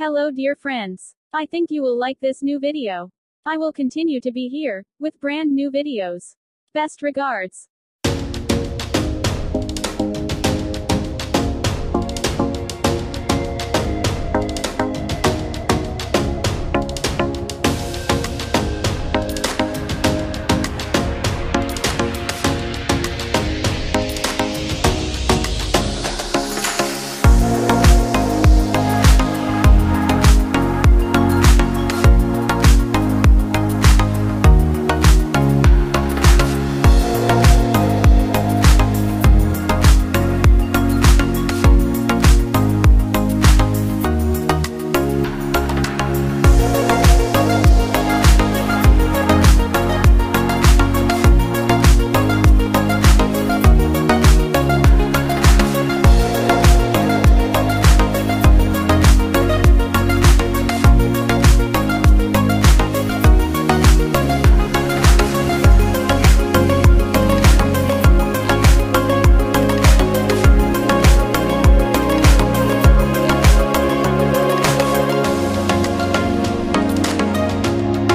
Hello dear friends. I think you will like this new video. I will continue to be here, with brand new videos. Best regards.